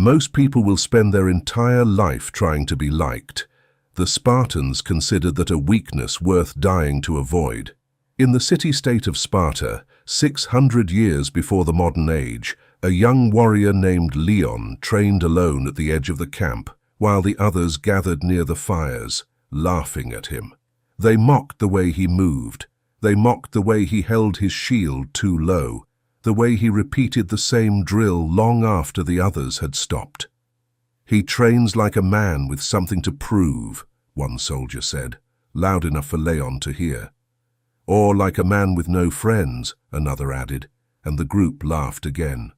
Most people will spend their entire life trying to be liked. The Spartans considered that a weakness worth dying to avoid. In the city-state of Sparta, 600 years before the modern age, a young warrior named Leon trained alone at the edge of the camp, while the others gathered near the fires, laughing at him. They mocked the way he moved. They mocked the way he held his shield too low, the way he repeated the same drill long after the others had stopped. "He trains like a man with something to prove," one soldier said, loud enough for Leon to hear. "Or like a man with no friends," another added, and the group laughed again.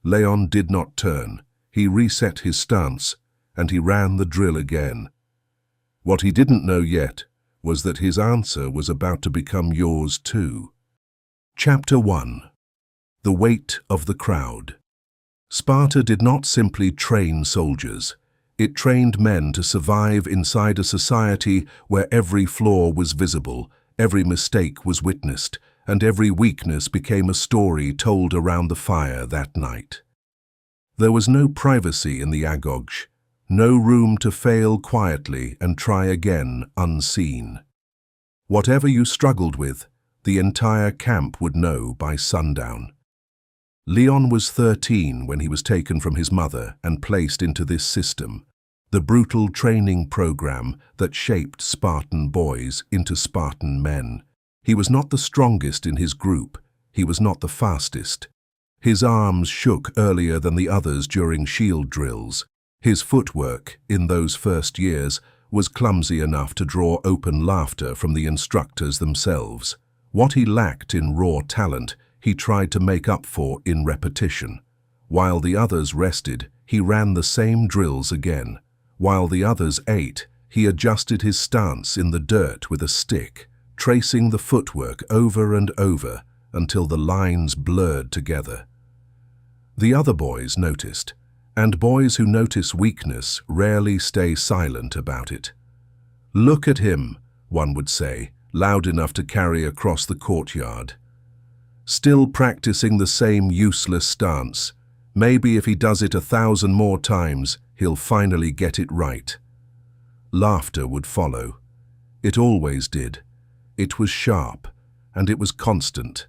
Leon did not turn. He reset his stance, and he ran the drill again. What he didn't know yet was that his answer was about to become yours too. Chapter 1. The Weight of the Crowd. Sparta did not simply train soldiers. It trained men to survive inside a society where every flaw was visible, every mistake was witnessed, and every weakness became a story told around the fire that night. There was no privacy in the agoge, no room to fail quietly and try again unseen. Whatever you struggled with, the entire camp would know by sundown. Leon was 13 when he was taken from his mother and placed into this system, the brutal training program that shaped Spartan boys into Spartan men. He was not the strongest in his group. He was not the fastest. His arms shook earlier than the others during shield drills. His footwork, in those first years, was clumsy enough to draw open laughter from the instructors themselves. What he lacked in raw talent, he tried to make up for in repetition. While the others rested, he ran the same drills again. While the others ate, he adjusted his stance in the dirt with a stick, tracing the footwork over and over until the lines blurred together. The other boys noticed, and boys who notice weakness rarely stay silent about it. "Look at him," one would say, loud enough to carry across the courtyard. "Still practicing the same useless stance. Maybe if he does it 1,000 more times, he'll finally get it right." Laughter would follow. It always did. It was sharp, and it was constant,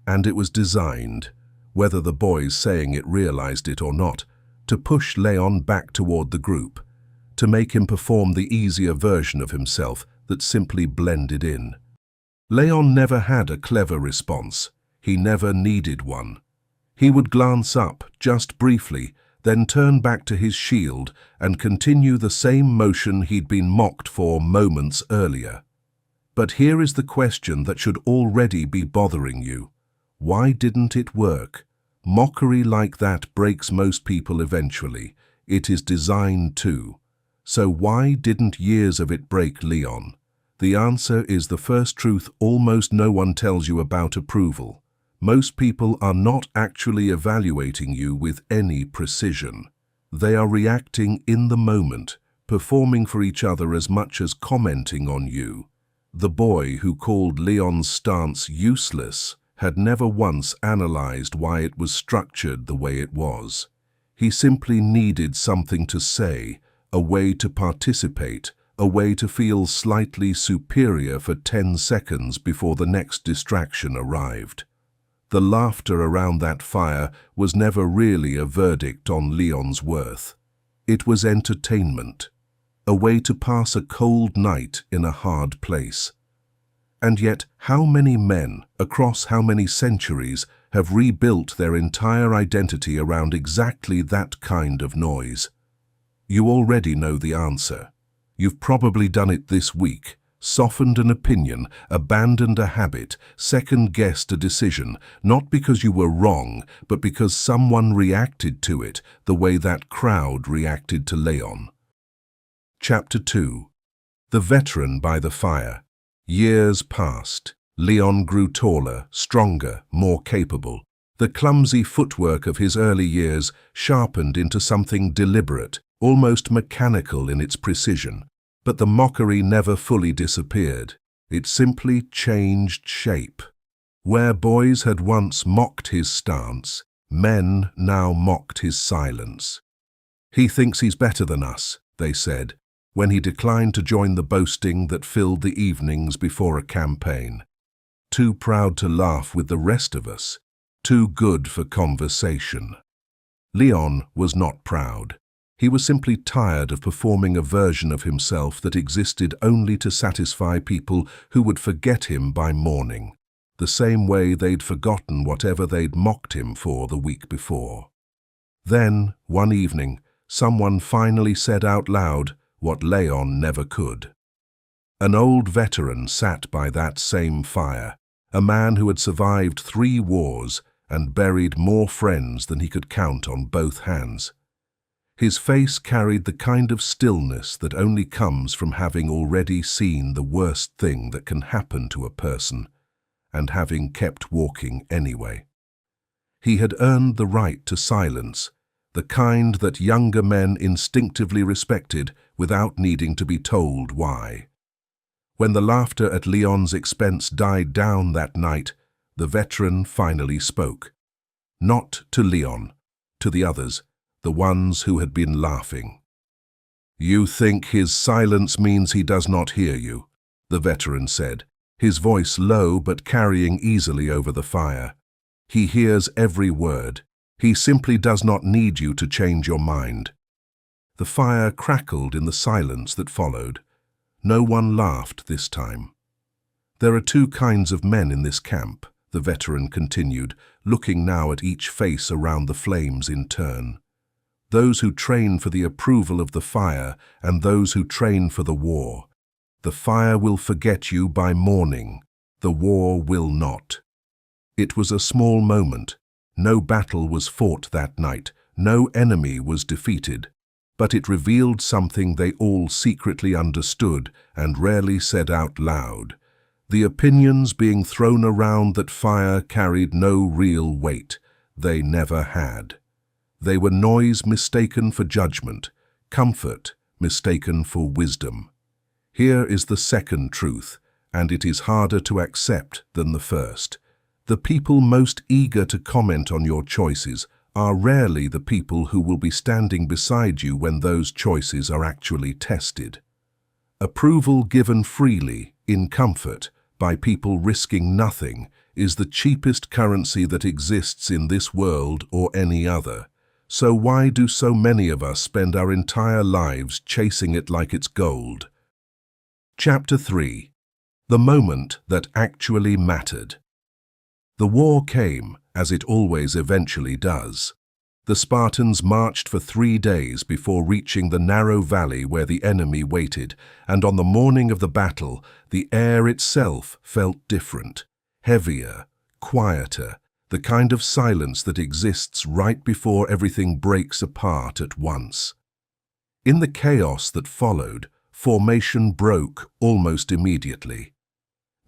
and it was designed, whether the boys saying it realized it or not, to push Leon back toward the group, to make him perform the easier version of himself that simply blended in. Leon never had a clever response. He never needed one. He would glance up, just briefly, then turn back to his shield and continue the same motion he'd been mocked for moments earlier. But here is the question that should already be bothering you. Why didn't it work? Mockery like that breaks most people eventually. It is designed to. So why didn't years of it break Leon? The answer is the first truth almost no one tells you about approval. Most people are not actually evaluating you with any precision. They are reacting in the moment, performing for each other as much as commenting on you. The boy who called Leon's stance useless had never once analyzed why it was structured the way it was. He simply needed something to say, a way to participate, a way to feel slightly superior for 10 seconds before the next distraction arrived. The laughter around that fire was never really a verdict on Leon's worth. It was entertainment, a way to pass a cold night in a hard place. And yet, how many men, across how many centuries, have rebuilt their entire identity around exactly that kind of noise? You already know the answer. You've probably done it this week, softened an opinion, abandoned a habit, second-guessed a decision, not because you were wrong, but because someone reacted to it the way that crowd reacted to Leon. Chapter 2. The Veteran by the Fire. Years passed. Leon grew taller, stronger, more capable. The clumsy footwork of his early years sharpened into something deliberate, almost mechanical in its precision. But the mockery never fully disappeared. It simply changed shape. Where boys had once mocked his stance, Men now mocked his silence. "He thinks he's better than us," they said, when he declined to join the boasting that filled the evenings before a campaign. Too proud to laugh with the rest of us, too good for conversation. Leon was not proud. He was simply tired of performing a version of himself that existed only to satisfy people who would forget him by morning, the same way they'd forgotten whatever they'd mocked him for the week before. Then, one evening, someone finally said out loud what Leon never could. An old veteran sat by that same fire, a man who had survived 3 wars and buried more friends than he could count on both hands. His face carried the kind of stillness that only comes from having already seen the worst thing that can happen to a person, and having kept walking anyway. He had earned the right to silence, the kind that younger men instinctively respected without needing to be told why. When the laughter at Leon's expense died down that night, the veteran finally spoke. Not to Leon, to the others, the ones who had been laughing. "You think his silence means he does not hear you," the veteran said, his voice low but carrying easily over the fire. "He hears every word. He simply does not need you to change your mind." The fire crackled in the silence that followed. No one laughed this time. "There are 2 kinds of men in this camp," the veteran continued, looking now at each face around the flames in turn. "Those who train for the approval of the fire and those who train for the war. The fire will forget you by morning. The war will not." It was a small moment. No battle was fought that night. No enemy was defeated. But it revealed something they all secretly understood and rarely said out loud. The opinions being thrown around that fire carried no real weight. They never had. They were noise mistaken for judgment, comfort mistaken for wisdom. Here is the second truth, and it is harder to accept than the first. The people most eager to comment on your choices are rarely the people who will be standing beside you when those choices are actually tested. Approval given freely, in comfort, by people risking nothing, is the cheapest currency that exists in this world or any other. So why do so many of us spend our entire lives chasing it like it's gold? Chapter 3. The moment that actually mattered. The war came, as it always eventually does. The Spartans marched for 3 days before reaching the narrow valley where the enemy waited, and on the morning of the battle, the air itself felt different, heavier, quieter, the kind of silence that exists right before everything breaks apart at once. In the chaos that followed, formation broke almost immediately.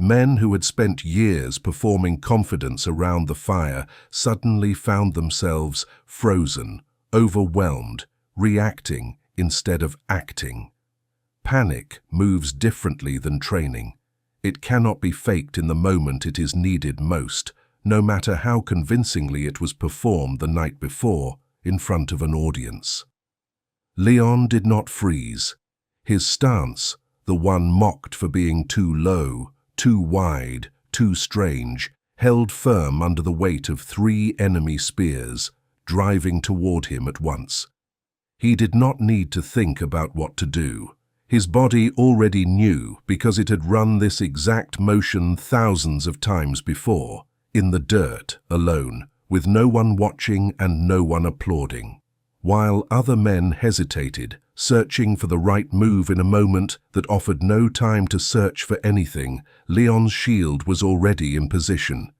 Men who had spent years performing confidence around the fire suddenly found themselves frozen, overwhelmed, reacting instead of acting. Panic moves differently than training. It cannot be faked in the moment it is needed most, no matter how convincingly it was performed the night before in front of an audience. Leon did not freeze. His stance, the one mocked for being too low, too wide, too strange, held firm under the weight of 3 enemy spears, driving toward him at once. He did not need to think about what to do. His body already knew because it had run this exact motion thousands of times before, in the dirt, alone, with no one watching and no one applauding. While other men hesitated, searching for the right move in a moment that offered no time to search for anything, Leon's shield was already in position.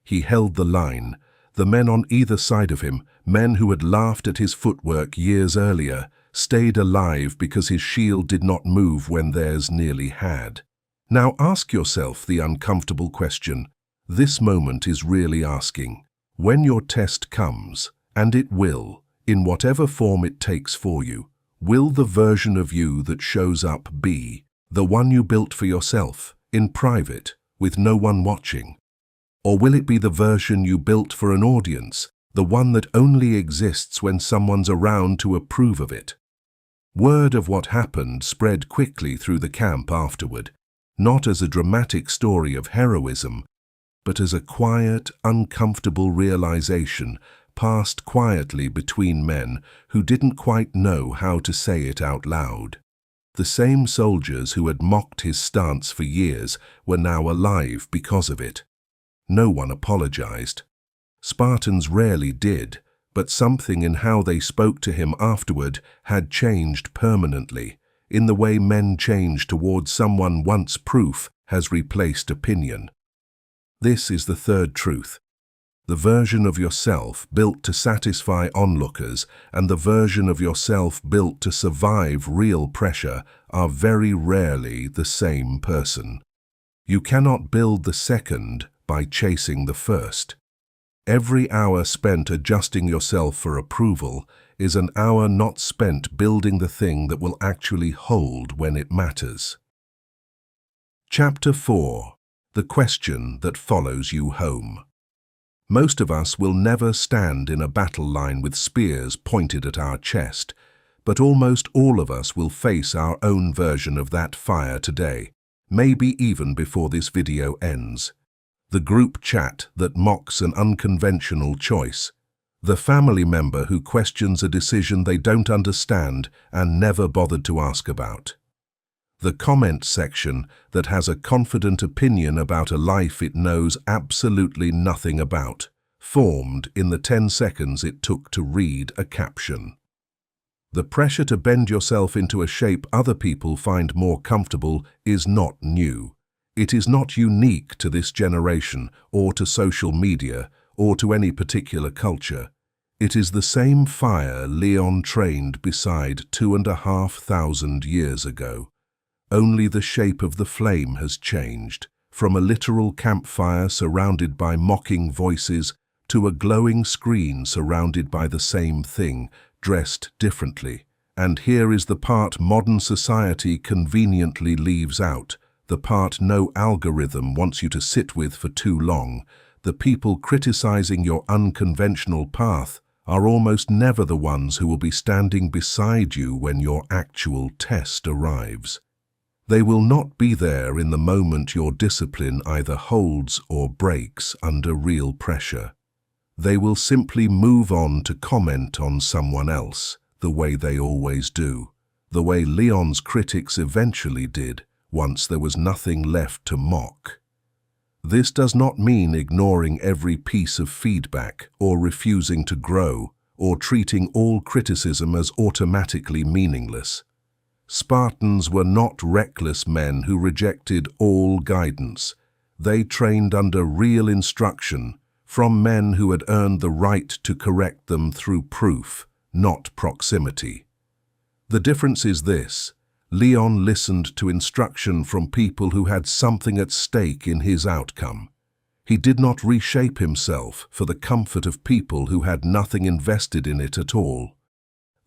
He held the line. The men on either side of him, men who had laughed at his footwork years earlier, stayed alive because his shield did not move when theirs nearly had. Now ask yourself the uncomfortable question this moment is really asking. When your test comes, and it will, in whatever form it takes for you, will the version of you that shows up be the one you built for yourself, in private, with no one watching? Or will it be the version you built for an audience, the one that only exists when someone's around to approve of it. Word of what happened spread quickly through the camp afterward, not as a dramatic story of heroism, but as a quiet, uncomfortable realization passed quietly between men who didn't quite know how to say it out loud. The same soldiers who had mocked his stance for years were now alive because of it. No one apologized. Spartans rarely did, but something in how they spoke to him afterward had changed permanently, in the way men change towards someone once proof has replaced opinion. This is the third truth. The version of yourself built to satisfy onlookers and the version of yourself built to survive real pressure are very rarely the same person. You cannot build the second by chasing the first. Every hour spent adjusting yourself for approval is an hour not spent building the thing that will actually hold when it matters. Chapter 4. The question that follows you home. Most of us will never stand in a battle line with spears pointed at our chest, but almost all of us will face our own version of that fire today, maybe even before this video ends. The group chat that mocks an unconventional choice. The family member who questions a decision they don't understand and never bothered to ask about. The comment section that has a confident opinion about a life it knows absolutely nothing about, formed in the 10 seconds it took to read a caption. The pressure to bend yourself into a shape other people find more comfortable is not new. It is not unique to this generation or to social media or to any particular culture. It is the same fire Leon trained beside 2,500 years ago. Only the shape of the flame has changed, from a literal campfire surrounded by mocking voices to a glowing screen surrounded by the same thing, dressed differently. And here is the part modern society conveniently leaves out, the part no algorithm wants you to sit with for too long. The people criticizing your unconventional path are almost never the ones who will be standing beside you when your actual test arrives. They will not be there in the moment your discipline either holds or breaks under real pressure. They will simply move on to comment on someone else, the way they always do, the way Leon's critics eventually did once there was nothing left to mock. This does not mean ignoring every piece of feedback or refusing to grow or treating all criticism as automatically meaningless. Spartans were not reckless men who rejected all guidance. They trained under real instruction from men who had earned the right to correct them through proof, not proximity. The difference is this: Leon listened to instruction from people who had something at stake in his outcome. He did not reshape himself for the comfort of people who had nothing invested in it at all.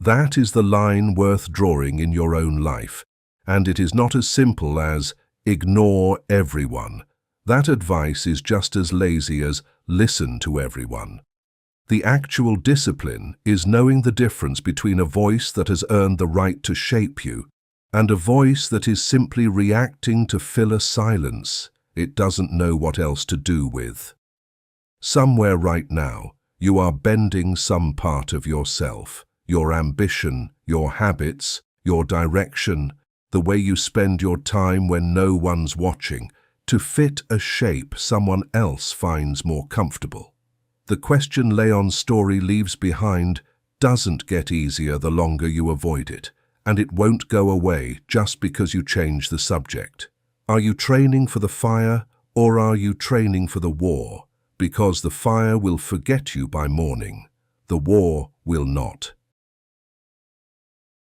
That is the line worth drawing in your own life, and it is not as simple as ignore everyone. That advice is just as lazy as listen to everyone. The actual discipline is knowing the difference between a voice that has earned the right to shape you and a voice that is simply reacting to fill a silence it doesn't know what else to do with. Somewhere right now, you are bending some part of yourself. Your ambition, your habits, your direction, the way you spend your time when no one's watching, to fit a shape someone else finds more comfortable. The question Leon's story leaves behind doesn't get easier the longer you avoid it, and it won't go away just because you change the subject. Are you training for the fire, or are you training for the war? Because the fire will forget you by morning. The war will not.